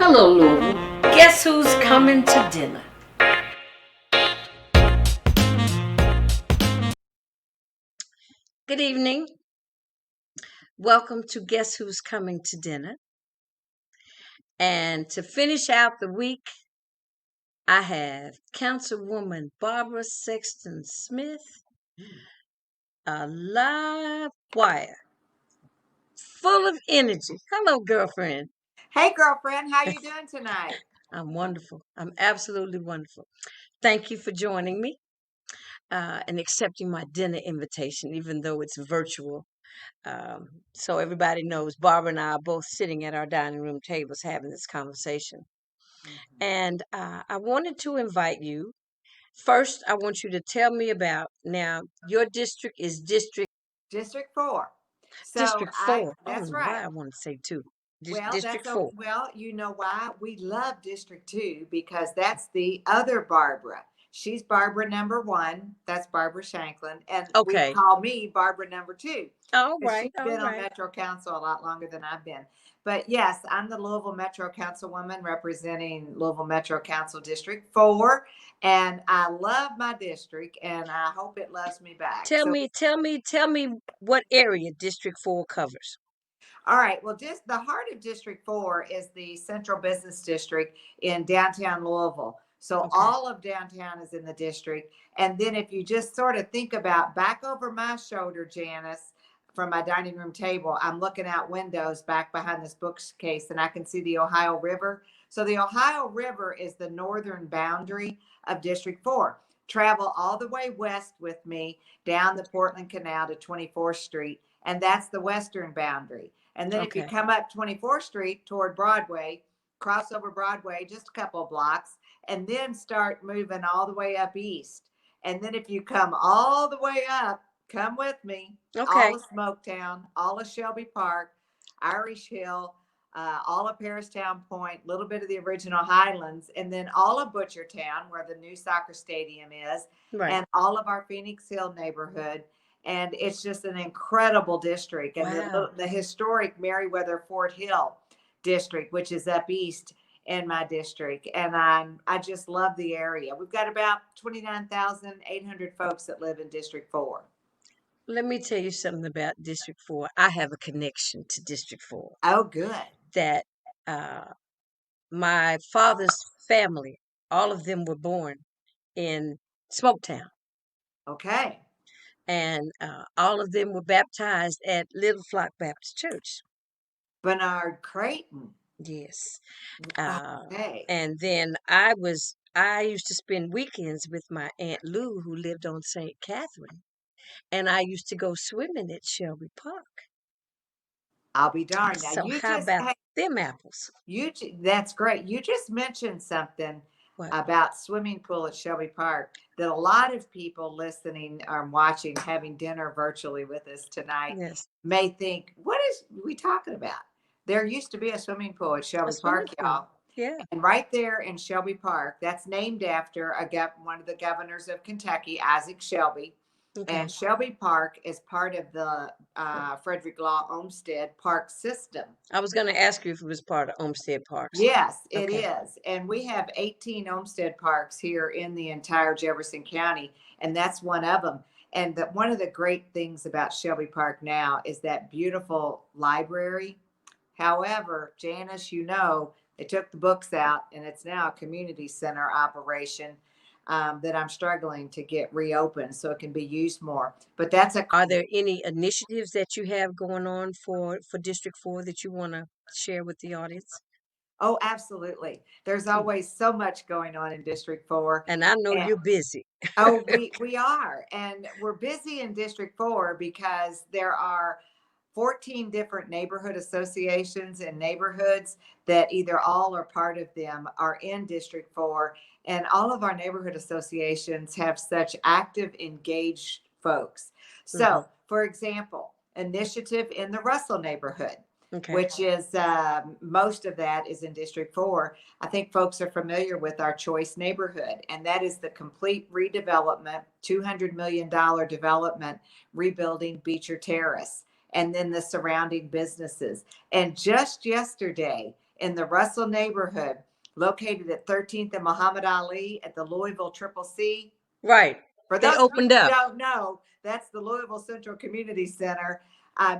Hello, Louisville. Guess who's coming to dinner? Good evening. Welcome to Guess Who's Coming to Dinner. And to finish out the week, I have Councilwoman Barbara Sexton Smith, a live wire, full of energy. Hello, girlfriend. Hey, girlfriend, how you doing tonight? I'm wonderful. I'm absolutely wonderful. Thank you for joining me and accepting my dinner invitation, even though it's virtual. So everybody knows Barbara and I are both sitting at our dining room tables having this conversation. And I wanted to invite you. First, I want you to tell me about now. Your district is District 4. So District 4. I don't that's know right. why I want to say 2. Well, District 4. you know why? We love District 2 because that's the other Barbara. She's Barbara number 1. That's Barbara Shanklin. And we Okay. call me Barbara number 2 All because right. she's All been on right. Metro Council a lot longer than I've been. But yes, I'm the Louisville Metro Councilwoman representing Louisville Metro Council District 4. And I love my district and I hope it loves me back. Tell me what area District 4 covers. All right. Well, just the heart of District 4 is the Central Business District in downtown Louisville. So Okay. all of downtown is in the district. And then if you just sort of think about back over my shoulder, Janice, from my dining room table, I'm looking out windows back behind this bookcase and I can see the Ohio River. So the Ohio River is the northern boundary of District 4. Travel all the way west with me down the Portland Canal to 24th Street, and that's the western boundary. And then if you Okay. come up 24th Street toward Broadway, cross over Broadway just a couple of blocks, and then start moving all the way up east. And then if you come all the way up, come with me, Okay. all of Smoketown, all of Shelby Park, Irish Hill, all of Paristown Point, a little bit of the original Highlands, and then all of Butchertown, where the new soccer stadium is, Right. and all of our Phoenix Hill neighborhood. And it's just an incredible district. And Wow. the historic Meriwether Fort Hill district, which is up east in my district. And I just love the area. We've got about 29,800 folks that live in District 4. Let me tell you something about District 4. I have a connection to District 4 Oh, good. that uh, my father's family, all of them were born in Smoketown, Okay. and all of them were baptized at Little Flock Baptist Church. Bernard Creighton. Yes. Uh, Okay. and then I used to spend weekends with my Aunt Lou, who lived on St. Catherine, and I used to go swimming at Shelby Park. I'll be darned. Now So how about them apples? that's great. You just mentioned something What? about swimming pool at Shelby Park that a lot of people listening or watching, having dinner virtually with us tonight, Yes. may think, what is we talking about? There used to be a swimming pool at A Shelby swimming Park, pool. y'all. Yeah. And right there in Shelby Park, that's named after one of the governors of Kentucky, Isaac Shelby. Okay. And Shelby Park is part of the Frederick Law Olmsted Park system. I was going to ask you if it was part of Olmsted Parks. Yes, it Okay. is. And we have 18 Olmsted Parks here in the entire Jefferson County, and that's one of them. And one of the great things about Shelby Park now is that beautiful library. However, Janice, they took the books out, and it's now a community center operation that I'm struggling to get reopened so it can be used more. But Are there any initiatives that you have going on for District 4 that you want to share with the audience? Oh, absolutely. There's Hmm. always so much going on in District 4. And I know And you're busy. oh, we are. And we're busy in District 4 because there are 14 different neighborhood associations and neighborhoods that either all or part of them are in District 4. And all of our neighborhood associations have such active, engaged folks. Hmm. So, for example, initiative in the Russell neighborhood, Okay. which is most of that is in District 4. I think folks are familiar with our Choice neighborhood, and that is the complete redevelopment, $200 million development, rebuilding Beecher Terrace, and then the surrounding businesses. And just yesterday, in the Russell neighborhood, located at 13th and Muhammad Ali at the Louisville Triple C. Right. For They those of you opened who up. don't know, that's the Louisville Central Community Center.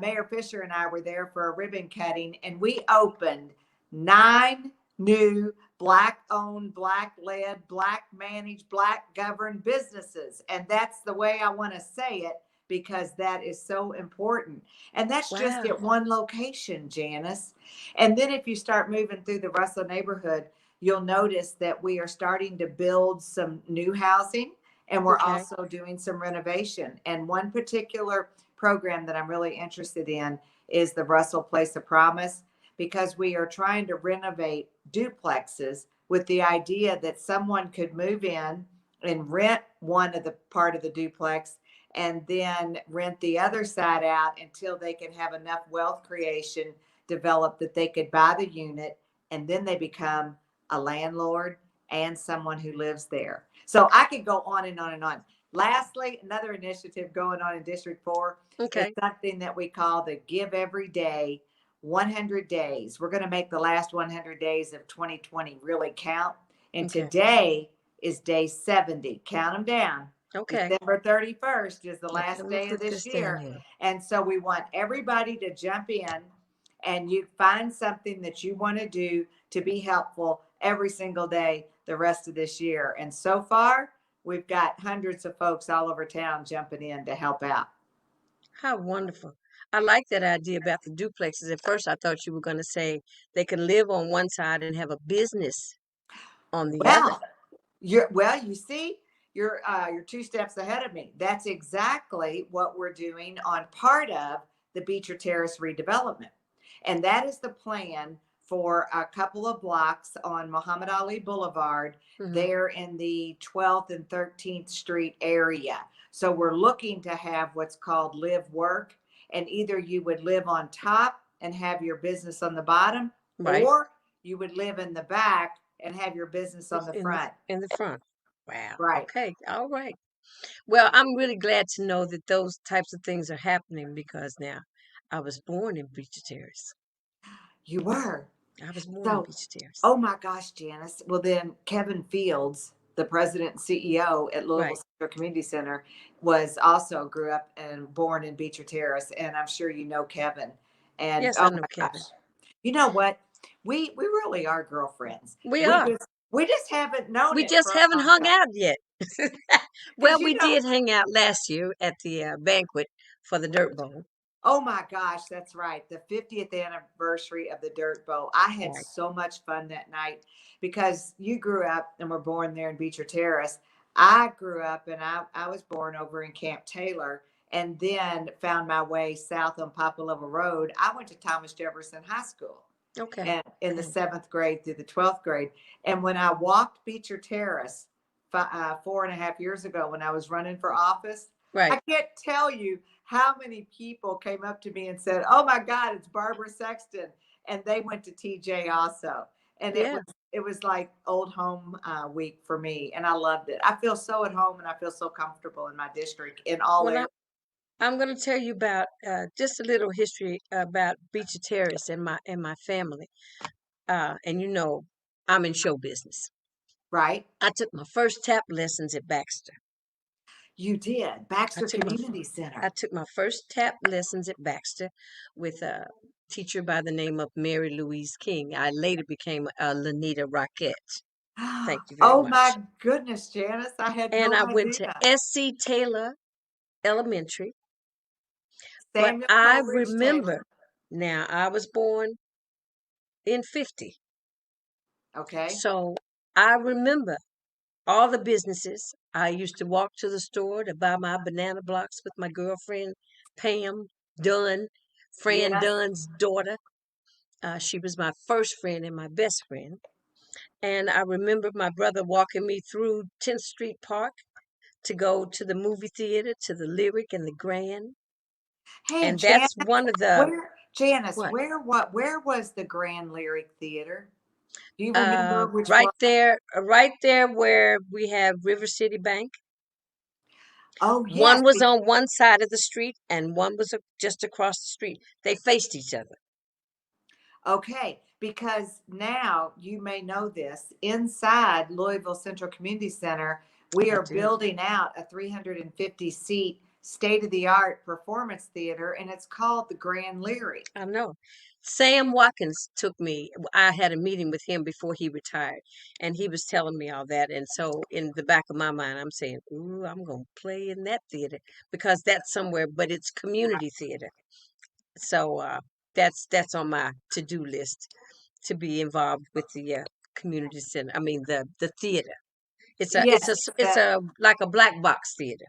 Mayor Fisher and I were there for a ribbon cutting, and we opened 9 new Black owned, Black led, Black managed, Black governed businesses. And that's the way I want to say it because that is so important. And that's just Wow. at one location, Janice. And then if you start moving through the Russell neighborhood, you'll notice that we are starting to build some new housing and we're Okay. also doing some renovation. And one particular program that I'm really interested in is the Russell Place of Promise because we are trying to renovate duplexes with the idea that someone could move in and rent one of the part of the duplex and then rent the other side out until they can have enough wealth creation developed that they could buy the unit and then they become a landlord and someone who lives there. So I could go on and on and on. Lastly, another initiative going on in District 4 is Okay. something that we call the Give Every Day 100 days. We're going to make the last 100 days of 2020 really count. And Okay. today is day 70. Count them down. Okay. December 31st is the Okay. last Let me day of put this this down year. here. And so we want everybody to jump in and you find something that you want to do to be helpful every single day the rest of this year. And so far, we've got hundreds of folks all over town jumping in to help out. How wonderful. I like that idea about the duplexes. At first, I thought you were going to say they can live on one side and have a business on the other. Well, you see, you're 2 steps ahead of me. That's exactly what we're doing on part of the Beecher Terrace redevelopment. And that is the plan for a couple of blocks on Muhammad Ali Boulevard Mm-hmm. there in the 12th and 13th Street area. So we're looking to have what's called live work. And either you would live on top and have your business on the bottom, Right. or you would live in the back and have your business on the In the front. in the front. Wow. Right. Okay. All right. Well, I'm really glad to know that those types of things are happening because now I was born in Beecher Terrace. You were. I was born in So, Beecher Terrace. oh my gosh, Janice. Well, then Kevin Fields, the president and CEO at Louisville Right. Central Community Center, was also grew up and born in Beecher Terrace. And I'm sure you know Kevin. And Yes, I oh know my Kevin. gosh, you know what? We really are girlfriends. We We are. just we just haven't known We it just for a haven't long hung time. out yet. Well, Because we did hang out last year at the banquet for the Dirt Bowl. oh my gosh, that's right. The 50th anniversary of the Dirt Bowl. I had Right. so much fun that night because you grew up and were born there in Beecher Terrace. I grew up and I was born over in Camp Taylor and then found my way south on Papa Level Road. I went to Thomas Jefferson High School Okay. and in the Okay. 7th grade through the 12th grade. And when I walked Beecher Terrace 4.5 years ago when I was running for office, I Right. can't tell you how many people came up to me and said, "Oh my God, it's Barbara Sexton," and they went to TJ also, and it Yeah. was like old home week for me, and I loved it. I feel so at home, and I feel so comfortable in my district in all Well, areas. I'm going to tell you about just a little history about Beecher Terrace and my family. And you know, I'm in show business. Right? I took my first tap lessons at Baxter. You did I Baxter took my Community I Center. took my first tap lessons at Baxter with a teacher by the name of Mary Louise King. I later became Lanita Rockette. Thank you very Oh much. my goodness, Janice, I had And no I went to idea. S.C. Taylor Elementary, but Samuel I Coleridge remember Taylor. now I was born in 50. Okay. So I remember all the businesses. I used to walk to the store to buy my banana blocks with my girlfriend, Pam Dunn, Fran Yes. Dunn's daughter. She was my first friend and my best friend. And I remember my brother walking me through 10th Street Park to go to the movie theater, to the Lyric and the Grand. Hey, And that's one of the, Janice, what? where was the Grand Lyric Theater? Do you remember which one? Right there where we have River City Bank. Oh, yes. One was on one side of the street and one was just across the street. They faced each other. Okay. because now you may know this, inside Louisville Central Community Center, we I are do. building out a 350 seat state of the art performance theater, and it's called the Grand Leary. I know. Sam Watkins took me. I had a meeting with him before he retired, and he was telling me all that. And so, in the back of my mind, I'm saying, "Ooh, I'm gonna play in that theater because that's somewhere, but it's community theater." So that's on my to-do list to be involved with the community center. I mean the theater. Yes, It's a like a black box theater.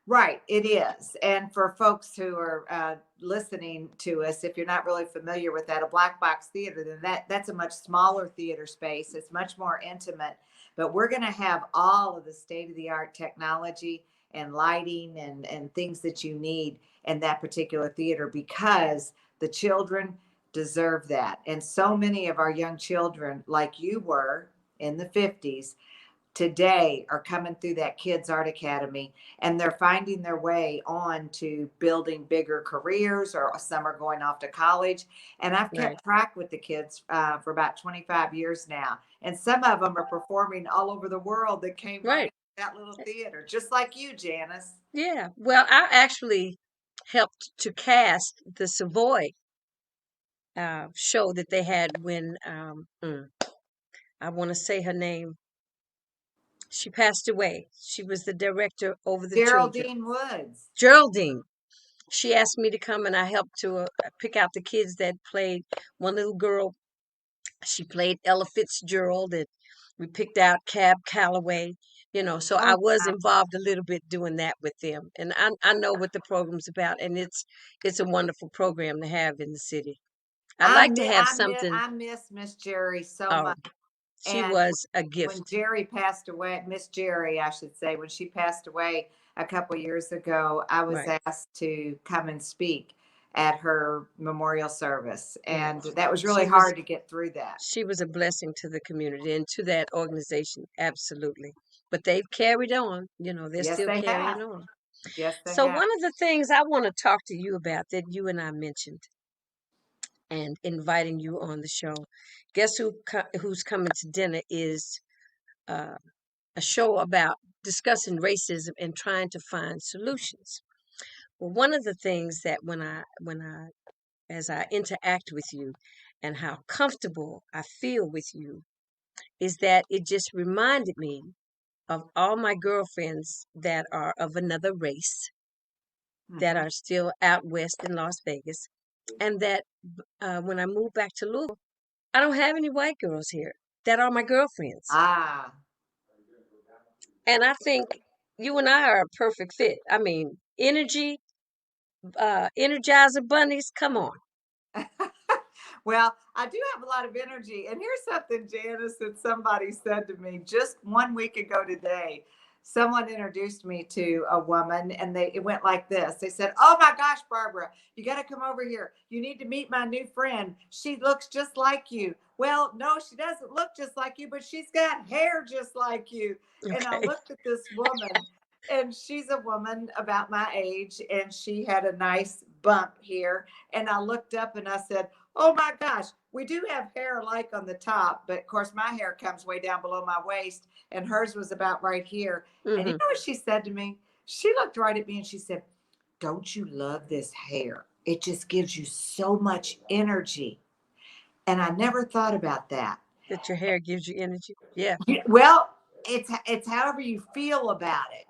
right, it is. And for folks who are listening to us, if you're not really familiar with that, a black box theater, then that's a much smaller theater space. It's much more intimate. But we're going to have all of the state of the art technology and lighting and things that you need in that particular theater, because the children deserve that. And so many of our young children, like you were in the 50s, today are coming through that Kids Art Academy, and they're finding their way on to building bigger careers, or some are going off to college. And I've Right. kept track with the kids for about 25 years now. And some of them are performing all over the world that came right Right. to that little theater, just like you, Janice. Yeah. Well, I actually helped to cast the Savoy show that they had when I want to say her name. She passed away. She was the director over the children. Geraldine Woods. Geraldine. She asked me to come, and I helped to pick out the kids that played. One little girl, she played Ella Fitzgerald, and we picked out Cab Calloway. So I Oh, was wow. involved a little bit doing that with them, and I know what the program's about, and it's a wonderful program to have in the city. I'd like to have something. I miss Miss Jerry so Oh, much. she And was a when gift. Jerry passed away, Miss Jerry, I should say, when she passed away a couple years ago, I was Right, asked to come and speak at her memorial service. right. And that was really She was hard to get through that. she was a blessing to the community and to that organization, absolutely. But they've carried on. They're Yes, still they carrying have. on. Yes, they So have. one of the things I want to talk to you about that you and I mentioned and inviting you on the show, guess who's coming to dinner is uh, a show about discussing racism and trying to find solutions. Well, one of the things that when I as I interact with you and how comfortable I feel with you is that it just reminded me of all my girlfriends that are of another race that Hmm. are still out west in Las Vegas, and that when I moved back to Louisville, I don't have any white girls here that are my girlfriends. Ah. And I think you and I are a perfect fit. I mean, energizer bunnies, come on. Well, I do have a lot of energy. And here's something, Janice, that somebody said to me just 1 week ago today. Someone introduced me to a woman, and it went like this. They said, "Oh my gosh, Barbara, you got to come over here. You need to meet my new friend. She looks just like you." Well, no, she doesn't look just like you, but she's got hair just like you. And I Okay. looked at this woman, and she's a woman about my age, and she had a nice bump here. And I looked up and I said, "Oh my gosh, we do have hair alike on the top, but of course my hair comes way down below my waist, and hers was about right here." And you Hmm. know what she said to me? She looked right at me and she said, "Don't you love this hair? It just gives you so much energy." And I never thought about that. That your hair gives you energy. Yeah, Well, it's however you feel about it.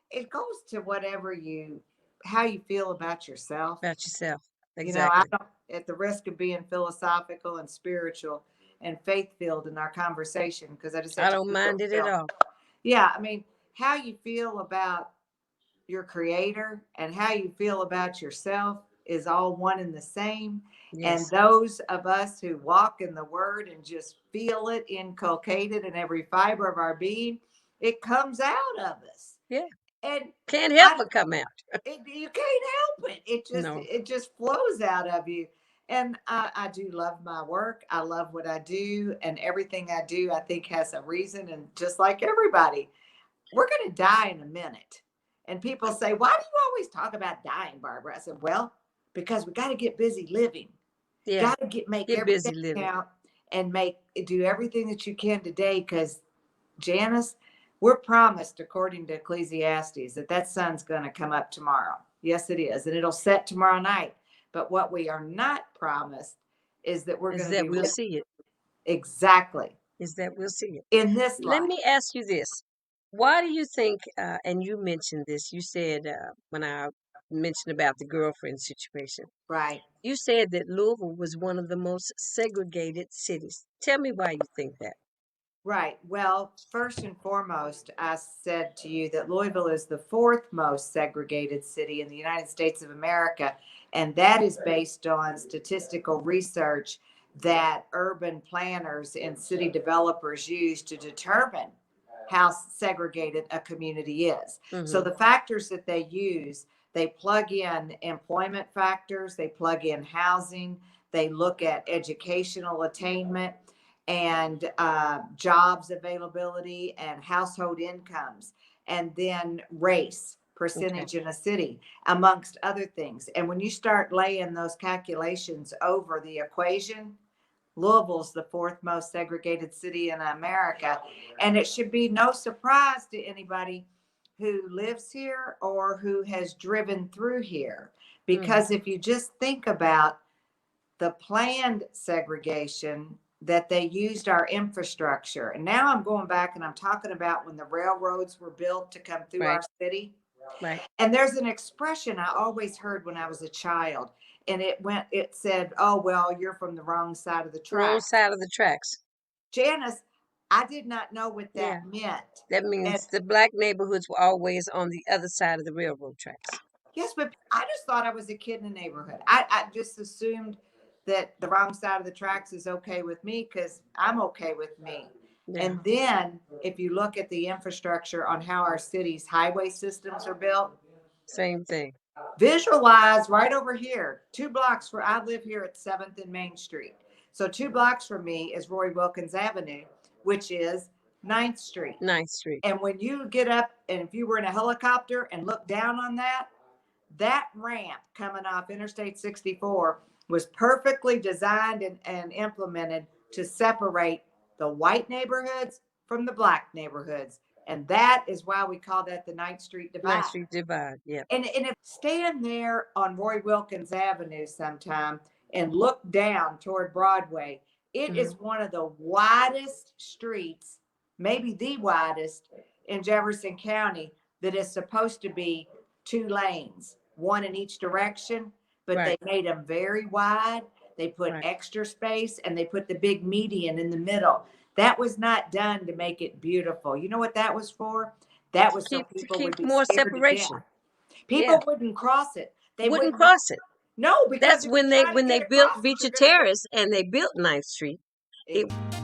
It goes to whatever you how you feel about yourself. about yourself. I Exactly. don't, at the risk of being philosophical and spiritual and faith filled in our conversation, because I just have I to don't keep it mind it at real. all. Yeah, I mean, how you feel about your creator and how you feel about yourself is all one and the same. And Yes. those of us who walk in the word and just feel it inculcated in every fiber of our being, it comes out of us. Yeah. And Can't help I but come out. you can't help it. No. It just flows out of you. And I do love my work. I love what I do, and everything I do, I think, has a reason. And just like everybody, we're going to die in a minute. And people say, "Why do you always talk about dying, Barbara?" I said, "Well, because we got to get busy living." Yeah. Got to make Get every busy day living. count and do everything that you can today, because Janice, we're promised, according to Ecclesiastes, that sun's going to come up tomorrow. Yes, it is. And it'll set tomorrow night. But what we are not promised is that we're Is going to that be we'll with see it. exactly Is that we'll see it. in this Let life. me ask you this. Why do you think, and you mentioned this, you said when I mentioned about the girlfriend situation, Right. you said that Louisville was one of the most segregated cities. Tell me why you think that. Right. Well, first and foremost, I said to you that Louisville is the fourth most segregated city in the United States of America. And that is based on statistical research that urban planners and city developers use to determine how segregated a community is. So Mm-hmm. the factors that they use, they plug in employment factors, they plug in housing, they look at educational attainment and jobs availability and household incomes, and then race Okay. percentage in a city, amongst other things. And when you start laying those calculations over the equation, Louisville's the fourth most segregated city in America. And it should be no surprise to anybody who lives here or who has driven through here. Mm-hmm. Because if you just think about the planned segregation that they used our infrastructure. And now I'm going back and I'm talking about when the railroads were built to come through Right. our city. Right. And there's an expression I always heard when I was a child. And it said, oh, well, you're from the wrong side of the Wrong track. side of the tracks. Janice, I did not know what Yeah. that meant. That And means the black neighborhoods were always on the other side of the railroad tracks. yes, but I just thought I was a kid in the neighborhood. I just assumed that the wrong side of the tracks is okay with me because I'm okay with me. Yeah. And then if you look at the infrastructure on how our city's highway systems are built, Same thing. visualize right over here, 2 blocks where I live here at 7th and Main Street. So 2 blocks from me is Roy Wilkins Avenue, which is 9th Street. 9th Street. And when you get up and if you were in a helicopter and look down on that ramp coming off Interstate 64 was perfectly designed and implemented to separate the white neighborhoods from the black neighborhoods. And that is why we call that the 9th Street 9th Divide. Street Divide. Yeah. And if stand there on Roy Wilkins Avenue sometime and look down toward Broadway, it is one of the widest streets, maybe the widest in Jefferson County, that is supposed to be 2 lanes, one in each direction, but Right. they made them very wide. They put Right. extra space and they put the big median in the middle. That was not done to make it beautiful. You know what that was for? That was so To people keep would be more scared to separation. death. Yeah. People wouldn't cross it. They Wouldn't wouldn't. cross it. No, because That's if you try to when they get built across it, Beecher you're going to Terrace and they built 9th Street. It get.